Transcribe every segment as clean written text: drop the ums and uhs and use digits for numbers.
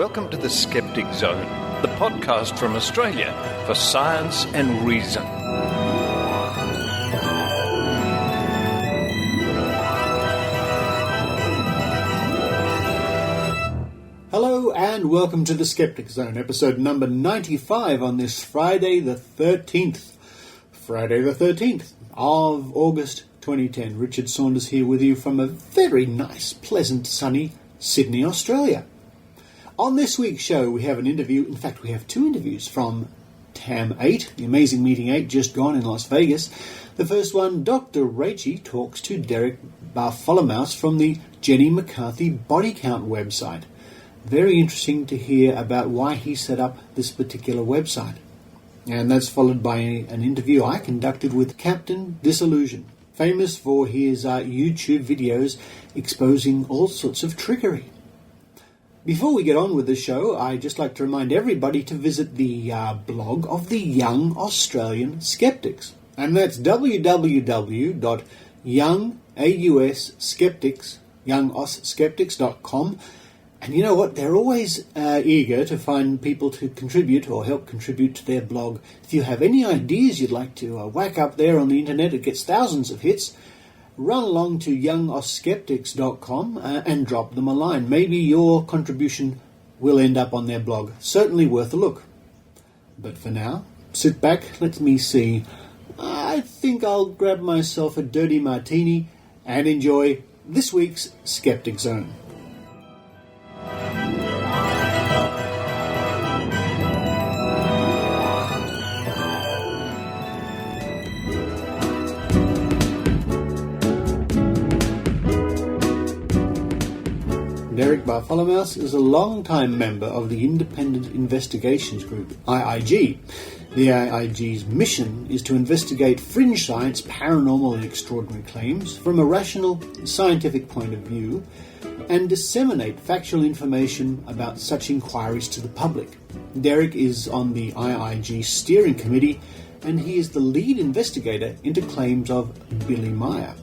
welcome to the Skeptic Zone, the podcast from Australia for science and reason. Hello and welcome to the Skeptic Zone, episode number 95 on this Friday the 13th of August 2010. Richard Saunders here with you from a very nice, pleasant, sunny Sydney, Australia. On this week's show we have an interview, in fact we have two interviews from TAM 8, the Amazing Meeting 8 just gone in Las Vegas. The first one, Dr. Rachael talks to Derek Bartholomaus from the Jenny McCarthy Body Count website. Very interesting to hear about why he set up this particular website. And that's followed by an interview I conducted with Captain Disillusion, famous for his YouTube videos exposing all sorts of trickery. Before we get on with the show, I'd just like to remind everybody to visit the blog of the Young Australian Skeptics. And that's youngskeptics.com. And you know what? They're always eager to find people to contribute or help contribute to their blog. If you have any ideas you'd like to whack up there on the internet, it gets thousands of hits. Run along to youngskeptics.com and drop them a line. Maybe your contribution will end up on their blog. Certainly worth a look. But for now, sit back, let me see. I think I'll grab myself a dirty martini and enjoy this week's Skeptic Zone. Derek Bartholomaus is a long-time member of the Independent Investigations Group, IIG. The IIG's mission is to investigate fringe science, paranormal and extraordinary claims from a rational, scientific point of view and disseminate factual information about such inquiries to the public. Derek is on the IIG steering committee and he is the lead investigator into claims of Billy Meier.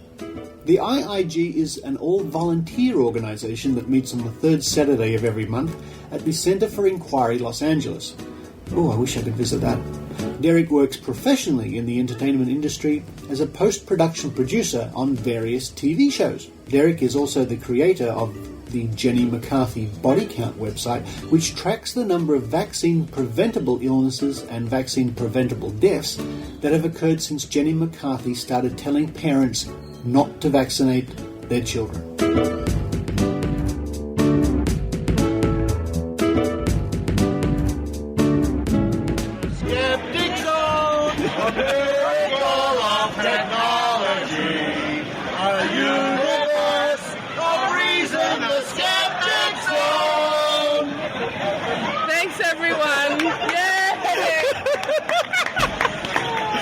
The IIG is an all-volunteer organisation that meets on the third Saturday of every month at the Centre for Inquiry, Los Angeles. Oh, I wish I could visit that. Derek works professionally in the entertainment industry as a post-production producer on various TV shows. Derek is also the creator of the Jenny McCarthy Body Count website, which tracks the number of vaccine-preventable illnesses and vaccine-preventable deaths that have occurred since Jenny McCarthy started telling parents not to vaccinate their children. Skeptic Zone, a miracle of technology, a universe of reason, the Skeptic Zone. Thanks, everyone. Yay!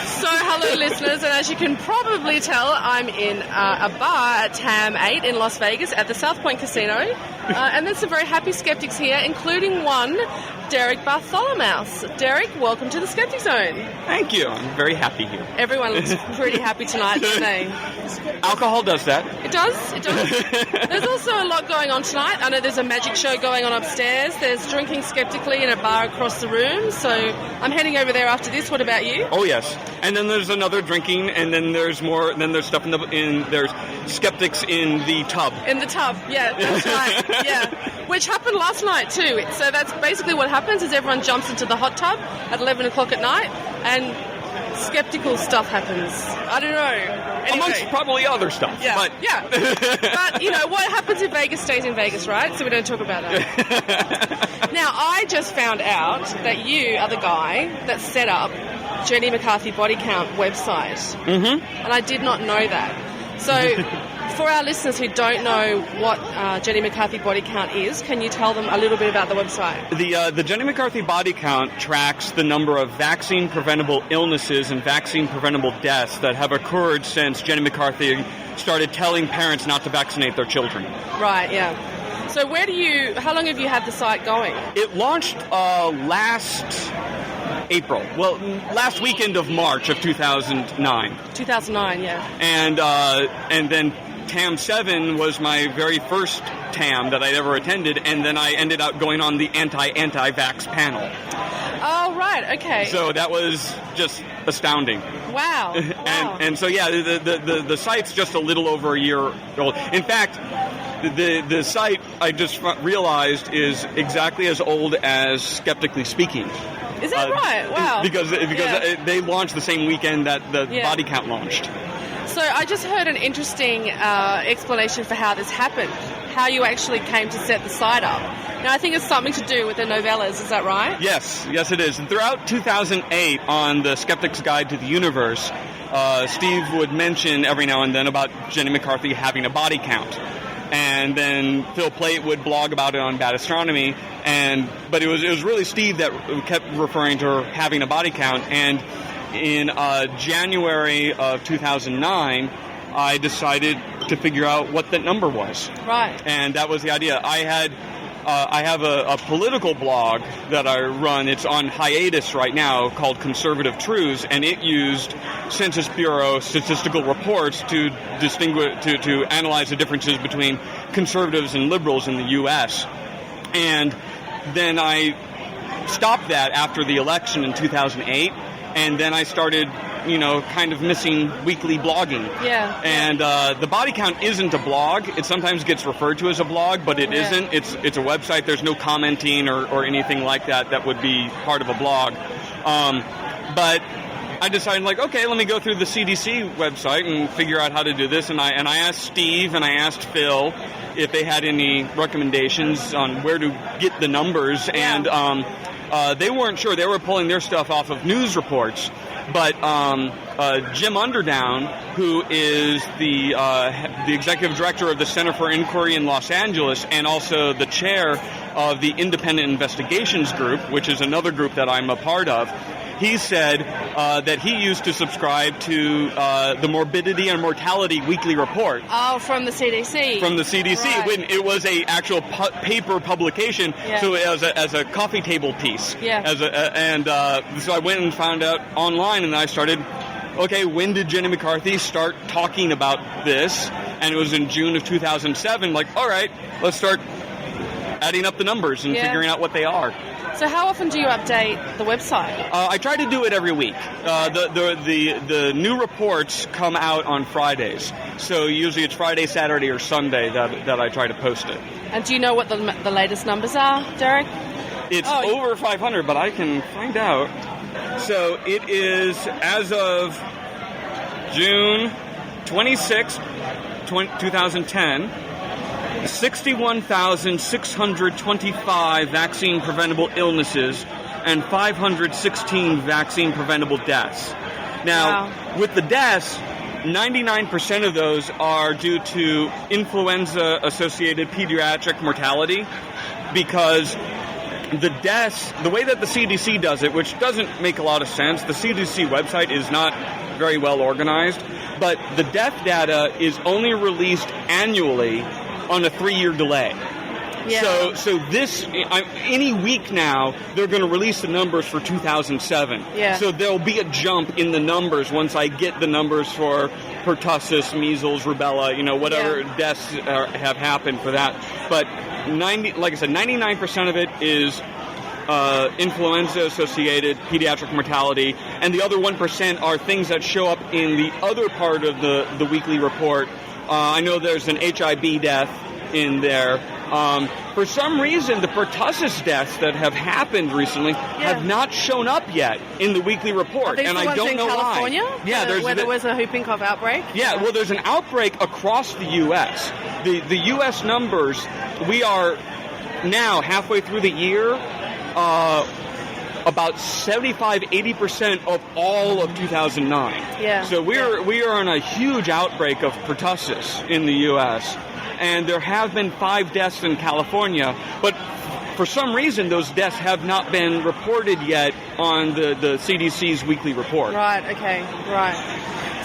So, hello, listeners, and as you can probably tell, I'm in a bar at TAM 8 in Las Vegas at the South Point Casino, and there's some very happy skeptics here, including one, Derek Bartholomaus. Derek, welcome to the Skeptic Zone. Thank you. I'm very happy here. Everyone looks pretty happy tonight, don't they? Alcohol does that. It does. There's also a lot going on tonight. I know there's a magic show going on upstairs. There's drinking skeptically in a bar across the room, so I'm heading over there after this. What about you? Oh, yes. And then there's another drinking, and then there's more, then there's stuff there's skeptics in the tub. In the tub, yeah, that's right, yeah. Which happened last night too. So that's basically what happens is everyone jumps into the hot tub at 11 o'clock at night and skeptical stuff happens. I don't know. Anyway. Amongst probably other stuff. Yeah, but. yeah. But, you know, what happens in Vegas stays in Vegas, right? So we don't talk about that. Now, I just found out that you are the guy that set up Jenny McCarthy Body Count website. Mm-hmm. And I did not know that. So, for our listeners who don't know what Jenny McCarthy Body Count is, can you tell them a little bit about the website? The Jenny McCarthy Body Count tracks the number of vaccine-preventable illnesses and vaccine-preventable deaths that have occurred since Jenny McCarthy started telling parents not to vaccinate their children. Right, yeah. So how long have you had the site going? It launched last April. Well, last weekend of March of 2009. 2009, yeah. And then TAM 7 was my very first TAM that I'd ever attended, and then I ended up going on the anti-vax panel. Oh, right, okay. So that was just astounding. Wow. And so, yeah, the site's just a little over a year old. In fact, the site, I just realized, is exactly as old as Skeptically Speaking. Is that right? Wow. Because they launched the same weekend that the body count launched. So I just heard an interesting explanation for how this happened, how you actually came to set the site up. Now, I think it's something to do with the novellas, is that right? Yes, it is. And throughout 2008, on the Skeptic's Guide to the Universe, Steve would mention every now and then about Jenny McCarthy having a body count. And then Phil Plait would blog about it on Bad Astronomy, but it was really Steve that kept referring to her having a body count. And in January of 2009, I decided to figure out what that number was. Right. And that was the idea. I have a political blog that I run. It's on hiatus right now, called Conservative Truths, and it used Census Bureau statistical reports to distinguish, to analyze the differences between conservatives and liberals in the U.S. And then I stopped that after the election in 2008, and then I started, kind of missing weekly blogging. Yeah. And the body count isn't a blog. It sometimes gets referred to as a blog, but it isn't. It's a website. There's no commenting or anything like that would be part of a blog. But I decided, okay, let me go through the CDC website and figure out how to do this. And I asked Steve and I asked Phil if they had any recommendations on where to get the numbers. And they weren't sure. They were pulling their stuff off of news reports. But Jim Underdown, who is the executive director of the Center for Inquiry in Los Angeles and also the chair of the Independent Investigations Group, which is another group that I'm a part of, he said that he used to subscribe to the Morbidity and Mortality Weekly Report. Oh, from the CDC. From the CDC. Right. When it was a actual paper publication, so as a coffee table piece. Yeah. So I went and found out online, and I started, okay, when did Jenny McCarthy start talking about this? And it was in June of 2007. All right, let's start adding up the numbers and figuring out what they are. So how often do you update the website? I try to do it every week. The new reports come out on Fridays. So usually it's Friday, Saturday, or Sunday that I try to post it. And do you know what the latest numbers are, Derek? It's over 500, but I can find out. So it is, as of June 26, 2010, 61,625 vaccine-preventable illnesses and 516 vaccine-preventable deaths. Now, with the deaths, 99% of those are due to influenza-associated pediatric mortality, because the deaths, the way that the CDC does it, which doesn't make a lot of sense, the CDC website is not very well organized, but the death data is only released annually on a 3-year delay. Yeah. So this, any week now, they're going to release the numbers for 2007. Yeah. So there'll be a jump in the numbers once I get the numbers for pertussis, measles, rubella, whatever deaths have happened for that. But 99% of it is influenza-associated pediatric mortality, and the other 1% are things that show up in the other part of the weekly report. I know there's an HIB death in there. For some reason, the pertussis deaths that have happened recently have not shown up yet in the weekly report, and I don't know California? why. Yeah, where there was a whooping cough outbreak? Yeah, well, there's an outbreak across the U.S. The U.S. numbers, we are now halfway through the year, about 75-80% of all of 2009. Yeah. So we are on a huge outbreak of pertussis in the U.S., and there have been 5 deaths in California, but for some reason those deaths have not been reported yet on the CDC's weekly report. Right, okay, right.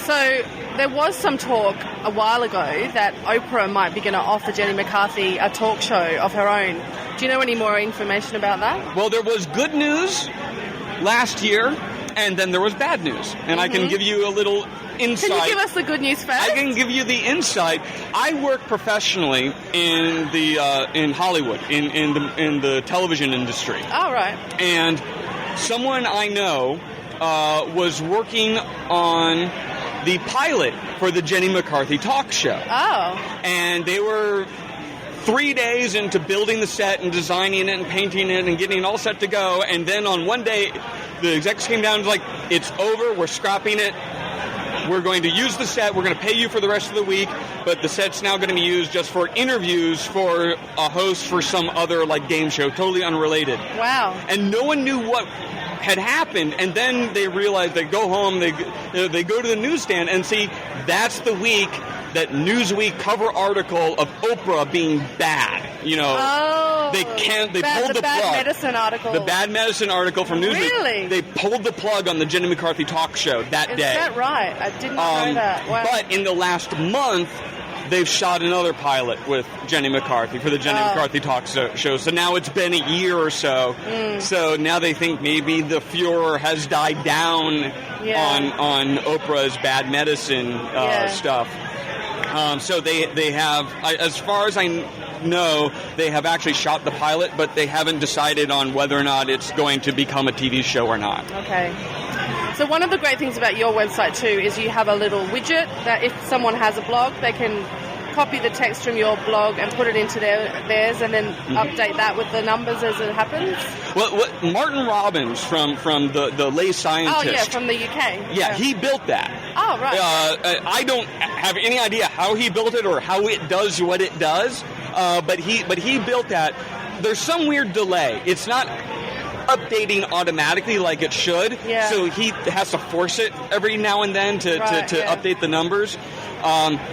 So there was some talk a while ago that Oprah might be going to offer Jenny McCarthy a talk show of her own. Do you know any more information about that? Well, there was good news last year, and then there was bad news. And I can give you a little insight. Can you give us the good news first? I can give you the insight. I work professionally in Hollywood, in the television industry. Oh, right. And someone I know was working on the pilot for the Jenny McCarthy talk show. Oh. And they were 3 days into building the set and designing it and painting it and getting it all set to go. And then on one day, the execs came down and was like, it's over, we're scrapping it. We're going to use the set, we're going to pay you for the rest of the week, but the set's now going to be used just for interviews for a host for some other like game show, totally unrelated. Wow. And no one knew what had happened, and then they realized they go home, they go to the newsstand and see that's the week that Newsweek cover article of Oprah being bad. They pulled the bad plug. Medicine article. The bad medicine article from Newsweek. Really? They pulled the plug on the Jenny McCarthy talk show that day. Is that right? I did not know that. Wow. But in the last month, they've shot another pilot with Jenny McCarthy for the Jenny McCarthy talk show. So now it's been a year or so. So now they think maybe the furor has died down on Oprah's bad medicine stuff. So they have, as far as I know, they have actually shot the pilot, but they haven't decided on whether or not it's going to become a TV show or not. Okay. So one of the great things about your website too is you have a little widget that if someone has a blog, they can copy the text from your blog and put it into theirs and then update that with the numbers as it happens? What Martin Robbins from the Lay Scientist. Oh, yeah, from the UK. Yeah, he built that. Oh, right. I don't have any idea how he built it or how it does what it does, but he built that. There's some weird delay. It's not updating automatically like it should, so he has to force it every now and then to update the numbers.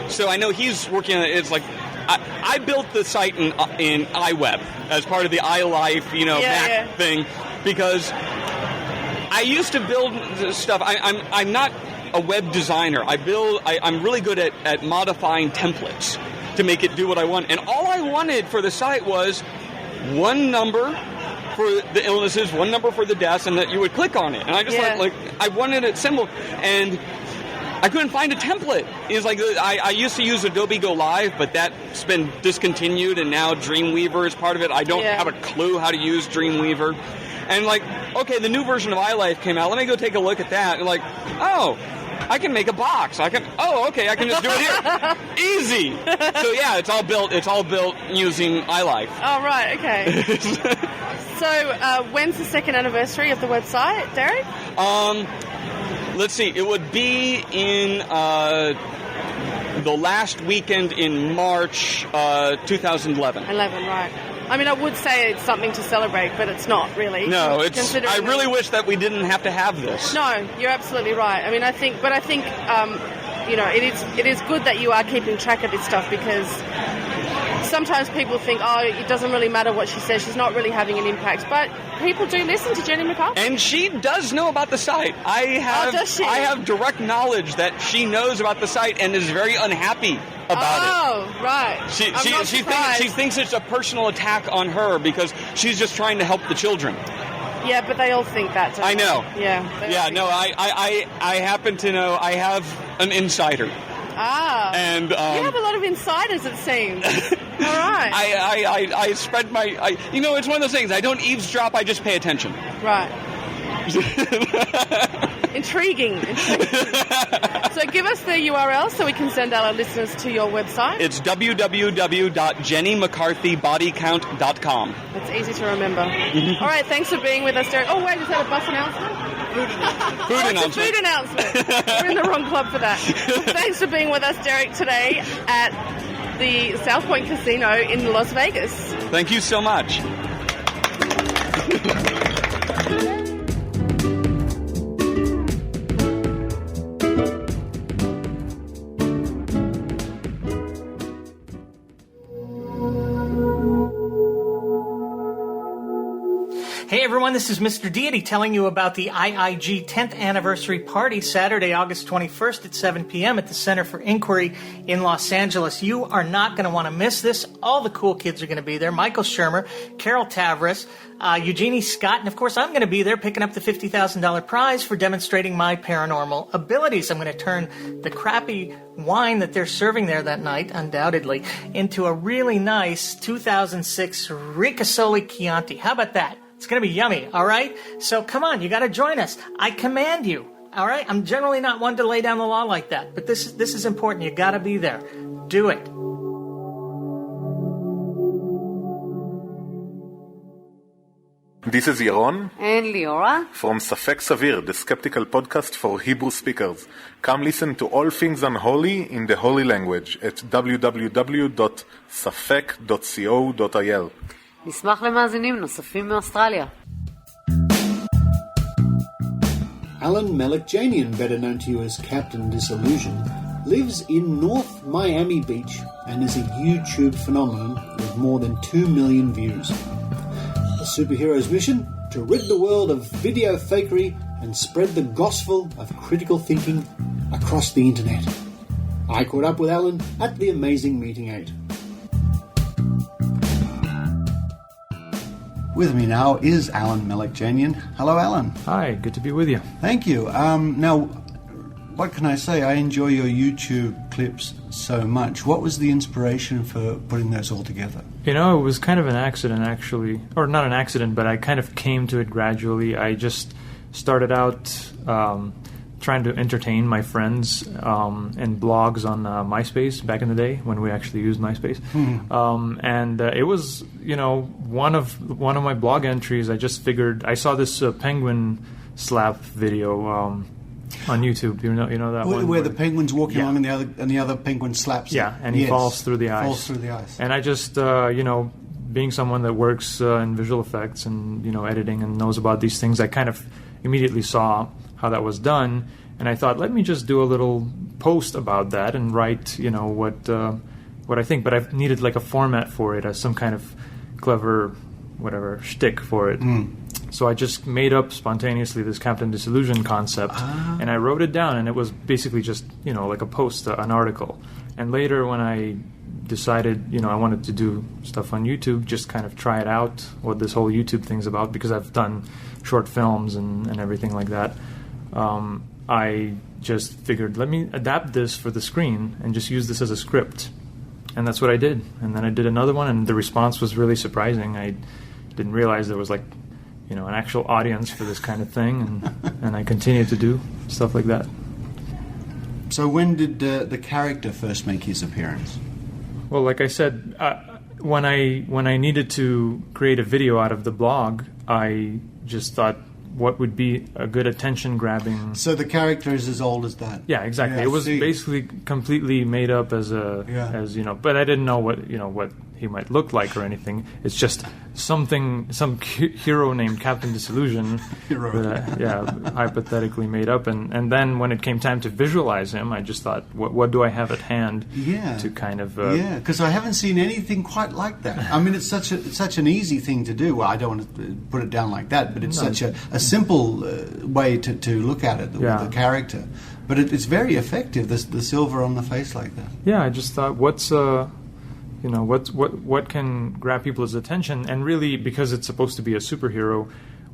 So I know he's working on it. It's like I built the site in iWeb as part of the iLife, Mac thing, because I used to build stuff. I'm not a web designer. I'm really good at modifying templates to make it do what I want. And all I wanted for the site was one number for the illnesses, one number for the deaths, and that you would click on it. And I just I wanted it simple. And I couldn't find a template. It's like I used to use Adobe Go Live, but that's been discontinued, and now Dreamweaver is part of it. I don't have a clue how to use Dreamweaver. And okay, the new version of iLife came out. Let me go take a look at that. And I can make a box. I can just do it here. Easy. So yeah, it's all built using iLife. Oh, right, okay. So when's the second anniversary of the website, Derek? Let's see. It would be in the last weekend in March 2011. 11, right. I mean, I would say it's something to celebrate, but it's not really. No, I really wish that we didn't have to have this. No, you're absolutely right. I mean, I think it is good that you are keeping track of this stuff, because sometimes people think, it doesn't really matter what she says, she's not really having an impact. But people do listen to Jenny McCarthy. And she does know about the site. Does she? I have direct knowledge that she knows about the site and is very unhappy about it. Oh, right. She thinks it's a personal attack on her because she's just trying to help the children. Yeah, but they all think that, don't I know. They? Yeah. Yeah, no, I happen to know I have an insider. Ah. And you have a lot of insiders, it seems. All right. I spread my... it's one of those things. I don't eavesdrop, I just pay attention. Right. Intriguing. So give us the URL so we can send our listeners to your website. It's www.jennymccarthybodycount.com. It's easy to remember. All right, thanks for being with us, Derek. Oh, wait, is that a bus announcement? Food announcement. We're in the wrong club for that. Well, thanks for being with us, Derek, today at the South Point Casino in Las Vegas. Thank you so much. Hey Hey everyone, this is Mr. Deity telling you about the IIG 10th anniversary party Saturday, August 21st at 7 p.m. at the Center for Inquiry in Los Angeles. You are not going to want to miss this. All the cool kids are going to be there. Michael Shermer, Carol Tavris, Eugenie Scott, and of course I'm going to be there picking up the $50,000 prize for demonstrating my paranormal abilities. I'm going to turn the crappy wine that they're serving there that night, undoubtedly, into a really nice 2006 Ricasoli Chianti. How about that? It's going to be yummy, all right? So come on, you got to join us. I command you, all right? I'm generally not one to lay down the law like that, but this is important. You got to be there. Do it. This is Yaron and Liora from Safek Savir, the skeptical podcast for Hebrew speakers. Come listen to all things unholy in the holy language at www.safek.co.il. נשמח למאזינים נוספים מאוסטרליה. Alan Melekjanian, better known to you as Captain Disillusion, lives in North Miami Beach and is a YouTube phenomenon with more than 2 million views. The superhero's mission? To rid the world of video fakery and spread the gospel of critical thinking across the internet. I caught up with Alan at the Amazing Meeting 8. With me now is Alan Melekjanian. Hello, Alan. Hi, good to be with you. Thank you. Now, what can I say? I enjoy your YouTube clips so much. What was the inspiration for putting those all together? You know, it was kind of an accident, actually. Or not an accident, but I kind of came to it gradually. I just started out trying to entertain my friends and blogs on MySpace back in the day when we actually used MySpace. And it was, you know, one of my blog entries. I just figured I saw this penguin slap video on YouTube. You know that one where the penguin's walking along and the other penguin slaps. Yeah, and he falls through the ice. Falls through the ice. And I just you know, being someone that works in visual effects and, you know, editing and knows about these things, I kind of immediately saw how that was done, and I thought, let me just do a little post about that and write, you know, what I think. But I needed like a format for it, as some kind of clever whatever shtick for it. So I just made up spontaneously this Captain Disillusion concept, and I wrote it down, and it was basically just, you know, like a post, an article. And later when I decided, you know, I wanted to do stuff on YouTube, just kind of try it out, what this whole YouTube thing's about, because I've done short films and everything like that. I just figured, let me adapt this for the screen and just use this as a script. And that's what I did. And then I did another one, and the response was really surprising. I didn't realize there was, like, you know, an actual audience for this kind of thing, and I continued to do stuff like that. So when did the character first make his appearance? Well, like I said, when I needed to create a video out of the blog, I just thought, what would be a good attention-grabbing... So the character is as old as that? Yeah, exactly. It was basically completely made up as as, you know, but I didn't know what he might look like or anything. It's just some hero named Captain Disillusion that hypothetically made up. And then when it came time to visualize him, I just thought, what do I have at hand to kind of... because I haven't seen anything quite like that. I mean, it's such an easy thing to do. Well, I don't want to put it down like that, but it's such a simple way to look at it, the character. But it's very effective, the silver on the face like that. Yeah, I just thought, what can grab people's attention? And really, because it's supposed to be a superhero,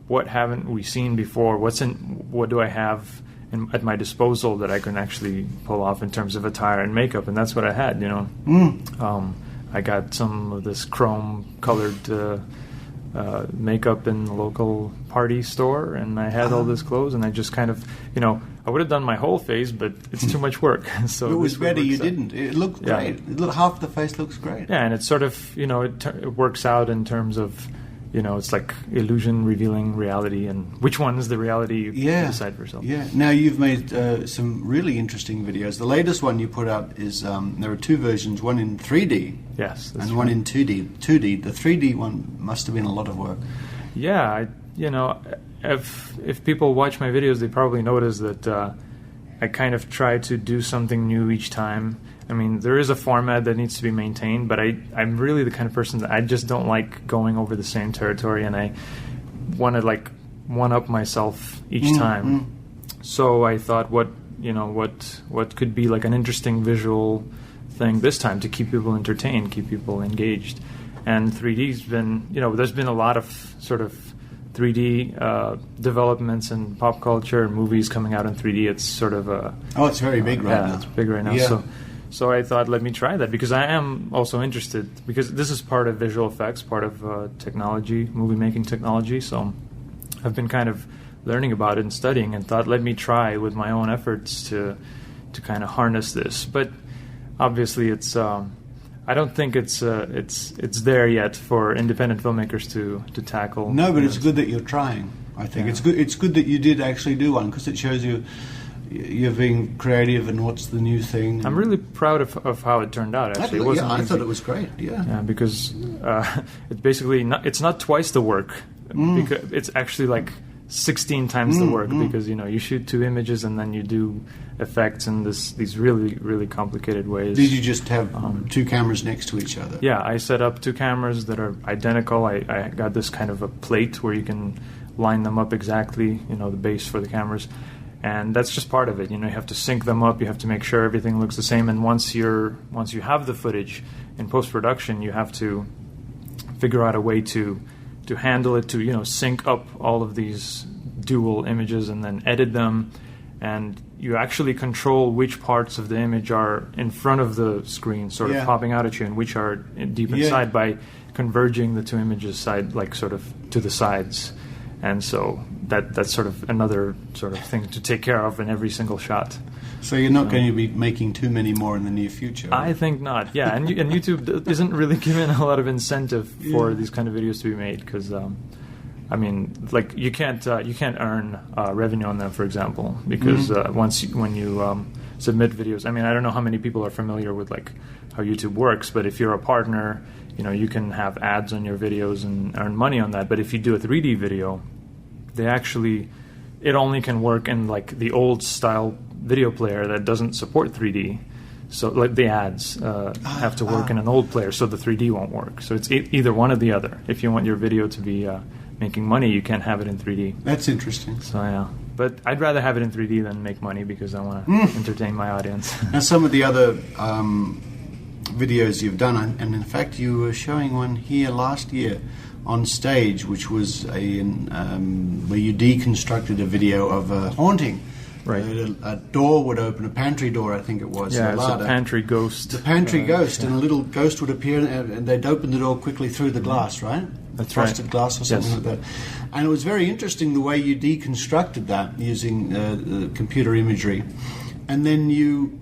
what haven't we seen before? What do I have at my disposal that I can actually pull off in terms of attire and makeup? And that's what I had, you know. I got some of this chrome-colored makeup in the local party store, and I had all this clothes, and I just kind of, you know, I would have done my whole face, but it's too much work. So it was better you didn't. It looked great. Half the face looks great. Yeah, and it's sort of, you know, it works out in terms of, you know, it's like illusion revealing reality, and which one is the reality you decide for yourself. Yeah. Now, you've made some really interesting videos. The latest one you put out is, there are two versions, one in 3D and one in 2D. The 3D one must have been a lot of work. Yeah, you know, if people watch my videos, they probably notice that I kind of try to do something new each time. I mean, there is a format that needs to be maintained, but I'm really the kind of person that I just don't like going over the same territory, and want to like one up myself each time. So I thought, what could be like an interesting visual thing this time to keep people entertained, keep people engaged. And 3D's been, there's been a lot of sort of 3D developments in pop culture and movies coming out in 3D. It's sort of it's very big right now. It's big right now. Yeah. So I thought, let me try that, because I am also interested, because this is part of visual effects, part of technology, movie making technology. So I've been kind of learning about it and studying, and thought, let me try with my own efforts to kind of harness this. But obviously, it's I don't think it's there yet for independent filmmakers to tackle. No, but it's good that you're trying. I think it's good that you did actually do one, because it shows you're being creative and what's the new thing. I'm really proud of how it turned out. Actually, I thought it was great. Yeah, because it's basically it's not twice the work. Because it's actually like 16 times the work, because you shoot 2 images and then you do effects in these really, really complicated ways. Did you just have 2 cameras next to each other? Yeah, I set up 2 cameras that are identical. I got this kind of a plate where you can line them up exactly, the base for the cameras. And that's just part of it. You have to sync them up. You have to make sure everything looks the same. And once you have the footage in post-production, you have to figure out a way to handle it, to sync up all of these dual images and then edit them. And you actually control which parts of the image are in front of the screen, sort of popping out at you, and which are deep inside by converging the 2 images sort of to the sides. And so that's sort of another sort of thing to take care of in every single shot. So you're not going to be making too many more in the near future? Right? I think not. Yeah, and YouTube isn't really giving a lot of incentive for these kind of videos to be made, because you can't earn revenue on them, for example, because when you submit videos, I don't know how many people are familiar with like how YouTube works, but if you're a partner, you can have ads on your videos and earn money on that. But if you do a 3D video, it only can work in like the old style video player that doesn't support 3D. So like the ads have to work in an old player, so the 3D won't work. So it's either one or the other. If you want your video to be making money, you can't have it in 3D. That's interesting. So yeah, but I'd rather have it in 3D than make money, because I want to entertain my audience. Now, some of the other videos you've done, and in fact you were showing one here last year on stage, which was where you deconstructed a video of a haunting. Right. A door would open, a pantry door, I think it was. Yeah, it's a pantry ghost. The pantry ghost, and a little ghost would appear, and they'd open the door quickly through the glass, right? That's Frosted glass or something like that. And it was very interesting the way you deconstructed that using computer imagery. And then you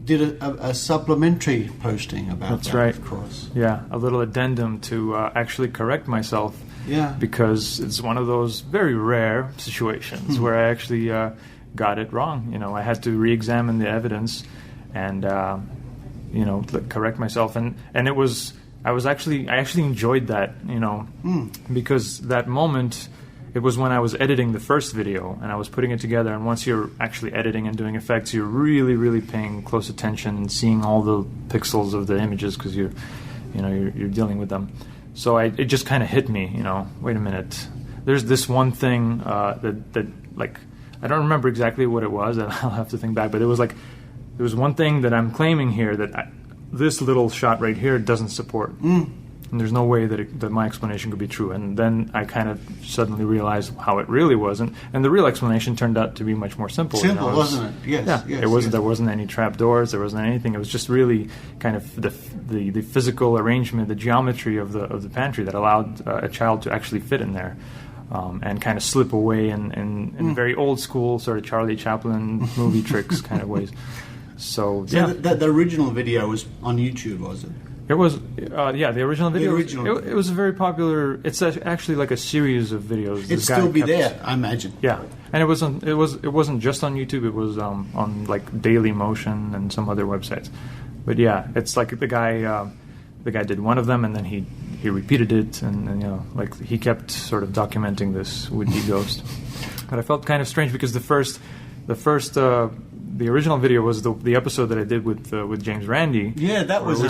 did a supplementary posting about that, right. Of course. Yeah, a little addendum to actually correct myself. Yeah. Because it's one of those very rare situations where I actually got it wrong. I had to re-examine the evidence and correct myself. And it was I actually enjoyed that, because that moment, it was when I was editing the first video and I was putting it together. And once you're actually editing and doing effects, you're really, really paying close attention and seeing all the pixels of the images, because you're dealing with them. So it just kind of hit me, wait a minute. There's this one thing that I don't remember exactly what it was, and I'll have to think back, but it was like, there was one thing that I'm claiming here that this little shot right here doesn't support. And there's no way that my explanation could be true. And then I kind of suddenly realized how it really wasn't. And the real explanation turned out to be much more simple. Simple, wasn't it? Yes. Yeah, there wasn't any trap doors, there wasn't anything. It was just really kind of the physical arrangement, the geometry of the pantry that allowed a child to actually fit in there. And kind of slip away in very old school sort of Charlie Chaplin movie tricks kind of ways. So the original video was on YouTube, was it? It was, the original video. It was a very popular. It's actually like a series of videos. It'd still be there, I imagine. Yeah, and it wasn't just on YouTube. It was on like Dailymotion and some other websites. But yeah, it's like the guy did one of them, and then he repeated it, and he kept sort of documenting this would-be ghost. But I felt kind of strange because the first the original video was the episode that I did with James Randi. Yeah, that was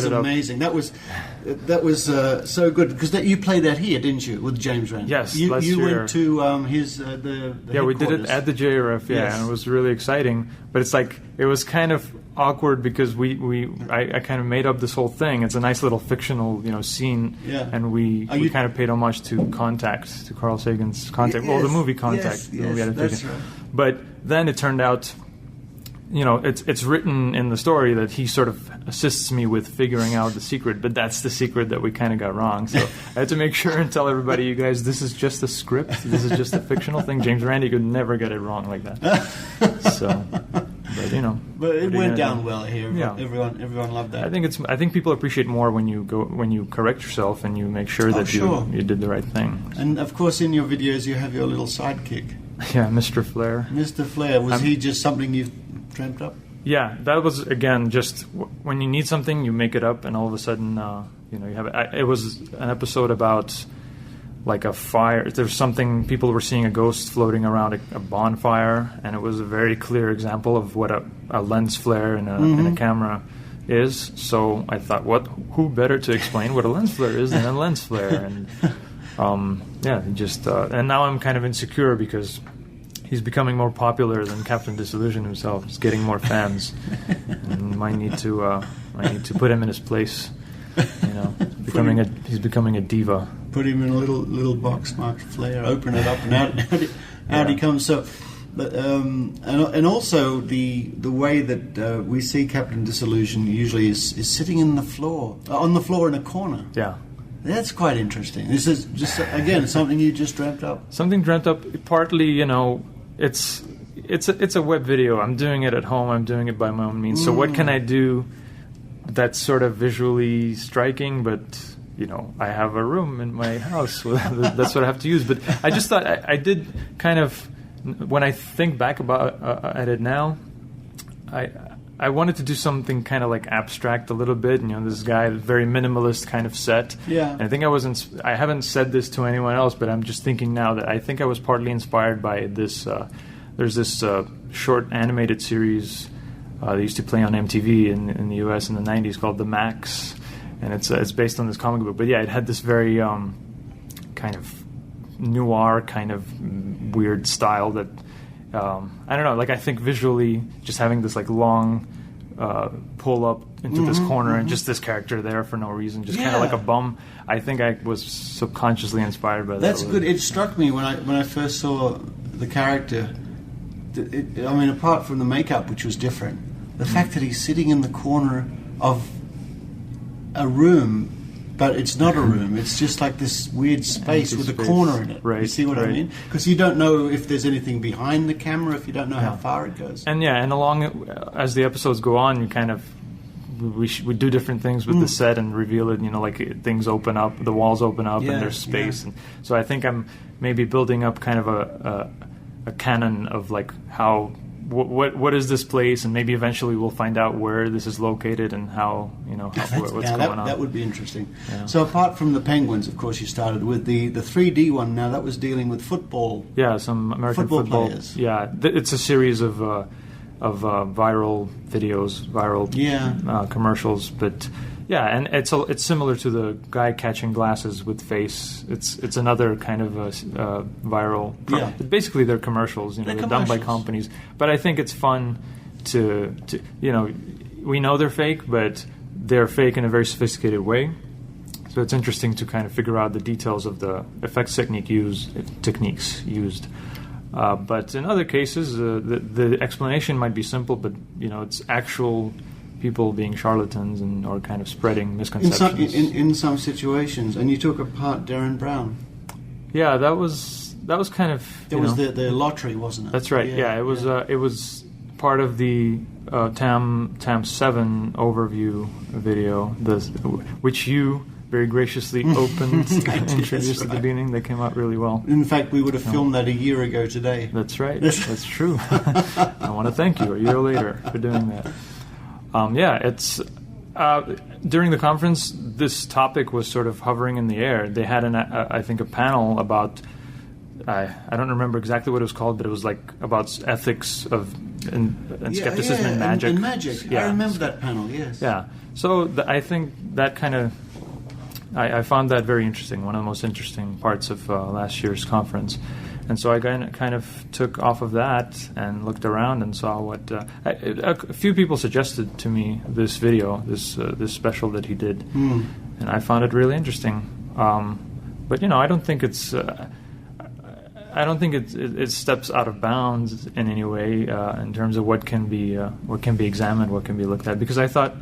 amazing. That was so good because you played that here, didn't you, with James Randi? Yes, you last year. Went to his the we did it at the JRF. Yeah, and it was really exciting. But it's like it was kind of awkward because I kind of made up this whole thing. It's a nice little fictional scene, and we kind of paid homage to Contact, to Carl Sagan's Contact. Yes, well, the movie Contact. Yes, that's right. But then it turned out, it's written in the story that he sort of assists me with figuring out the secret, but that's the secret that we kind of got wrong. So I had to make sure and tell everybody, you guys, this is just a script. This is just a fictional thing. James Randi could never get it wrong like that. So, but it went down well here. Yeah. Everyone loved that. I think people appreciate more when you correct yourself and you make sure that you did the right thing. And of course, in your videos, you have your little sidekick. Yeah, Mr. Flair. Mr. Flair, was he just something you dreamt up? Yeah, that was, again, just when you need something, you make it up, and all of a sudden, you have it. It was an episode about, like, a fire. There's something, people were seeing a ghost floating around a bonfire, and it was a very clear example of what a lens flare in a camera is. So I thought, who better to explain what a lens flare is than a lens flare? And and now I'm kind of insecure because he's becoming more popular than Captain Disillusion himself. He's getting more fans, and I need to put him in his place. He's becoming a diva. Put him in a little box marked Flair. Open it up, and out he comes. So, but and also the way that we see Captain Disillusion usually is sitting on the floor in a corner. Yeah. That's quite interesting. This is just, again, something you just dreamt up. Something dreamt up, partly, it's a web video. I'm doing it at home. I'm doing it by my own means. So what can I do that's sort of visually striking, but, I have a room in my house. That's what I have to use. But I just thought I did kind of, when I think back at it now, I wanted to do something kind of like abstract a little bit. This guy, very minimalist kind of set. Yeah. And I think I haven't said this to anyone else, but I'm just thinking now that I think I was partly inspired by this. There's this short animated series they used to play on MTV in the US in the 90s called The Max. And it's based on this comic book. But yeah, it had this very kind of noir kind of weird style that I don't know, like I think visually just having this like long pull up into this corner and just this character there for no reason, just kind of like a bum. I think I was subconsciously inspired by that. That's good. It struck me when I first saw the character. Apart from the makeup, which was different, the fact that he's sitting in the corner of a room, but it's not a room. It's just like this weird space with a corner in it. Right, you see what I mean? Because you don't know if there's anything behind the camera, if you don't know how far it goes. And along as the episodes go on, you kind of we do different things with the set and reveal it. Like things open up, the walls open up, and there's space. And so I think I'm maybe building up kind of a canon of like how. What is this place, and maybe eventually we'll find out where this is located and how what's going on. That would be interesting. Yeah. So apart from the penguins, of course, you started with the 3D one. Now that was dealing with football. Yeah, some American football players. Yeah, it's a series of viral videos, viral commercials, but. Yeah, and it's similar to the guy catching glasses with face. It's another kind of viral. Basically, they're commercials. They're done by companies. But I think it's fun to we know they're fake, but they're fake in a very sophisticated way. So it's interesting to kind of figure out the details of the effects techniques used. But in other cases, the explanation might be simple, but it's actual people being charlatans or kind of spreading misconceptions. In some situations, and you took apart Darren Brown. Yeah, that was kind of. It was the lottery, wasn't it? That's right. Yeah, it was part of the TAM 7 overview video, which you very graciously opened and introduced at the beginning. They came out really well. In fact, we would have filmed that a year ago today. That's right. That's true. I want to thank you a year later for doing that. It's during the conference, this topic was sort of hovering in the air. They had I think a panel about I don't remember exactly what it was called, but it was like about ethics of and skepticism and magic. And magic. Yeah. I remember that panel, yes. Yeah. So I think that kind of... I found that very interesting, one of the most interesting parts of last year's conference. And so I kind of took off of that and looked around and saw what... a few people suggested to me this video, this special that he did. And I found it really interesting. But, I don't think it's... I don't think it steps out of bounds in any way in terms of what can be examined, what can be looked at. Because I thought...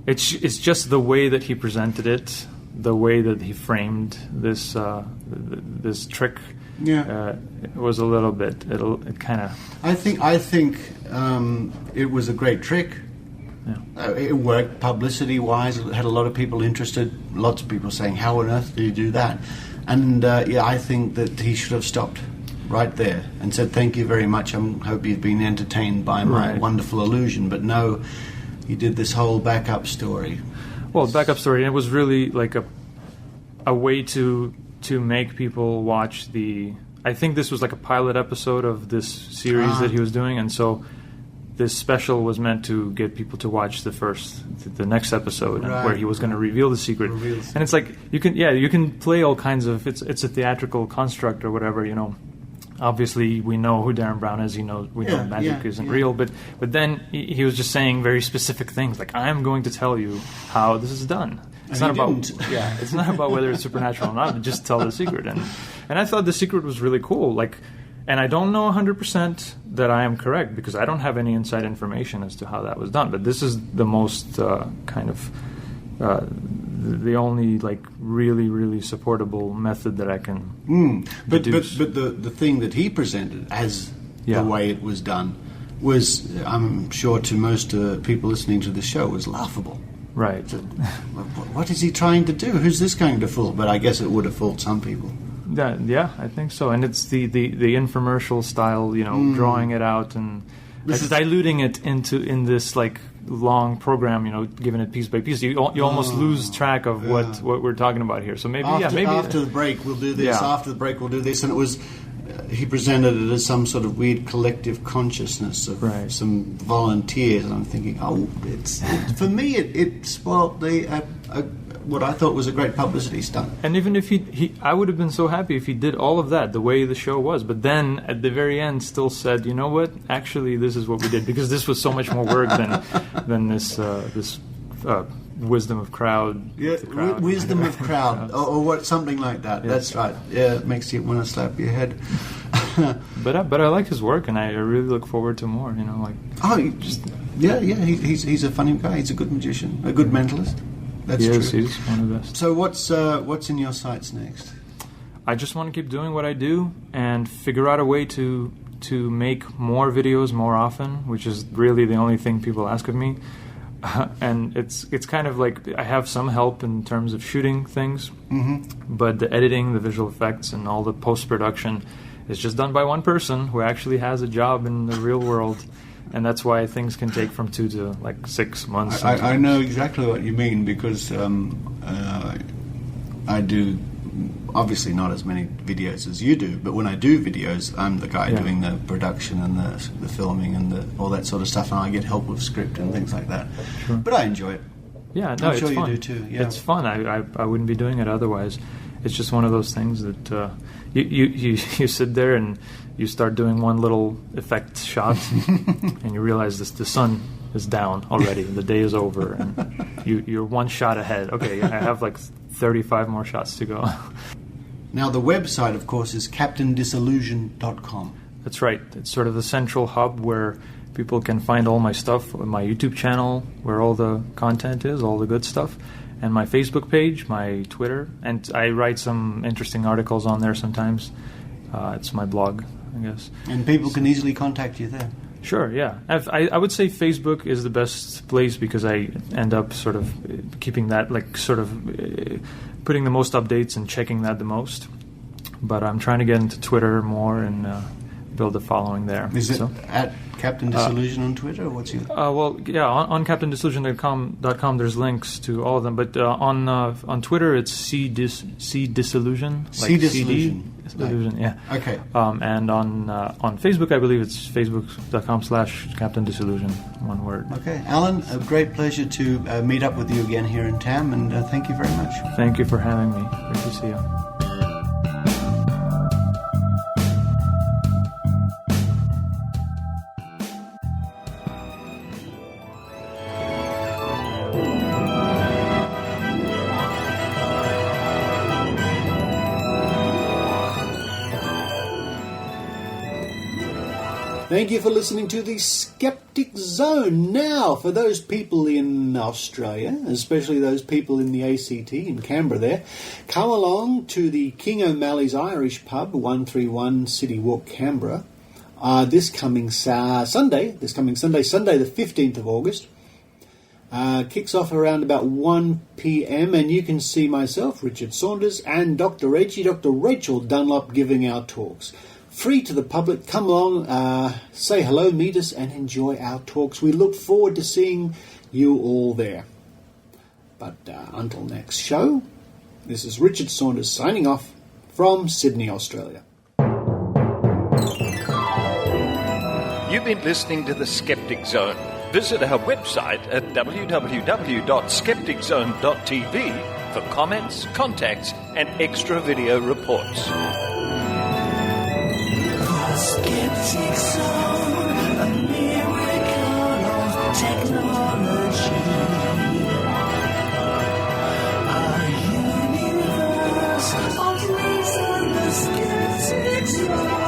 It's just the way that he presented it, the way that he framed this this trick. Yeah, it was a little bit. It kind of. I think it was a great trick. Yeah. It worked publicity-wise. It had a lot of people interested. Lots of people saying, "How on earth did you do that?" And I think that he should have stopped right there and said, "Thank you very much. I hope you've been entertained by my wonderful illusion." But no. He did this whole backup story. Well, backup story. It was really like a way to make people watch the. I think this was like a pilot episode of this series that he was doing, and so this special was meant to get people to watch the next episode, where he was going to reveal the secret. And it's like you can play all kinds of. It's a theatrical construct or whatever, Obviously, we know who Darren Brown is. We know magic isn't real. But then he was just saying very specific things, like, I'm going to tell you how this is done. It's not about it's not about whether it's supernatural or not. But just tell the secret. And I thought the secret was really cool. And I don't know 100% that I am correct because I don't have any inside information as to how that was done. But this is the most kind of the only really, really supportable method that I can deduce. But the thing that he presented as the way it was done was, I'm sure to most people listening to the show, was laughable. Right. What is he trying to do? Who's this going to fool? But I guess it would have fooled some people. Yeah, I think so. And it's the infomercial style, drawing it out and diluting it in this long program, giving it piece by piece. You almost lose track of what we're talking about here. So maybe after the break we'll do this. Yeah. After the break we'll do this, and it was he presented it as some sort of weird collective consciousness of some volunteers, and I'm thinking, for me it spoiled what I thought was a great publicity stunt. And even if I would have been so happy if he did all of that the way the show was, but then at the very end still said, you know what, actually this is what we did, because this was so much more work than this wisdom of crowd. Yeah, wisdom of crowd, or what, something like that. Yeah. That's right. Yeah, it makes you want to slap your head. But I like his work, and I really look forward to more. He's a funny guy. He's a good magician, a good mentalist. That's true. He's one of the best. So what's in your sights next? I just want to keep doing what I do and figure out a way to make more videos more often, which is really the only thing people ask of me. And it's kind of like I have some help in terms of shooting things, but the editing, the visual effects, and all the post-production is just done by one person who actually has a job in the real world. And that's why things can take from 2 to 6 months. I know exactly what you mean, because I do obviously not as many videos as you do, but when I do videos, I'm the guy doing the production and the filming and all that sort of stuff, and I get help with script and things like that. Sure. But I enjoy it. Yeah, no, I'm sure it's fun. You do too. Yeah. It's fun. I wouldn't be doing it otherwise. It's just one of those things that you sit there and you start doing one little effect shot, and you realize the sun is down already, the day is over, and you're one shot ahead. Okay, I have 35 more shots to go. Now the website, of course, is CaptainDisillusion.com. That's right. It's sort of the central hub where people can find all my stuff, my YouTube channel, where all the content is, all the good stuff, and my Facebook page, my Twitter, and I write some interesting articles on there sometimes. It's my blog, I guess. And people can easily contact you there. Sure, yeah. I would say Facebook is the best place because I end up sort of keeping that, putting the most updates and checking that the most. But I'm trying to get into Twitter more and build a following there. Is it at Captain Disillusion on Twitter, or what's your... on CaptainDisillusion.com there's links to all of them, but on Twitter it's C Disillusion. C Disillusion. Disillusion, yeah. Okay. And on Facebook, I believe it's facebook.com/Captain Disillusion, one word. Okay. Alan, a great pleasure to meet up with you again here in Tam, and thank you very much. Thank you for having me. Great to see you. Thank you for listening to the Skeptic Zone. Now, for those people in Australia, especially those people in the ACT, in Canberra there, come along to the King O'Malley's Irish Pub, 131 City Walk, Canberra, this coming Sunday, the 15th of August. Kicks off around about 1 p.m. and you can see myself, Richard Saunders, and Dr. Rachael Dunlop giving our talks. Free to the public. Come along, say hello, meet us, and enjoy our talks. We look forward to seeing you all there. But until next show, this is Richard Saunders signing off from Sydney, Australia. You've been listening to The Skeptic Zone. Visit our website at www.skepticzone.tv for comments, contacts, and extra video reports. Skeptic Zone, a miracle of technology. A universe of reason, the Skeptic Zone.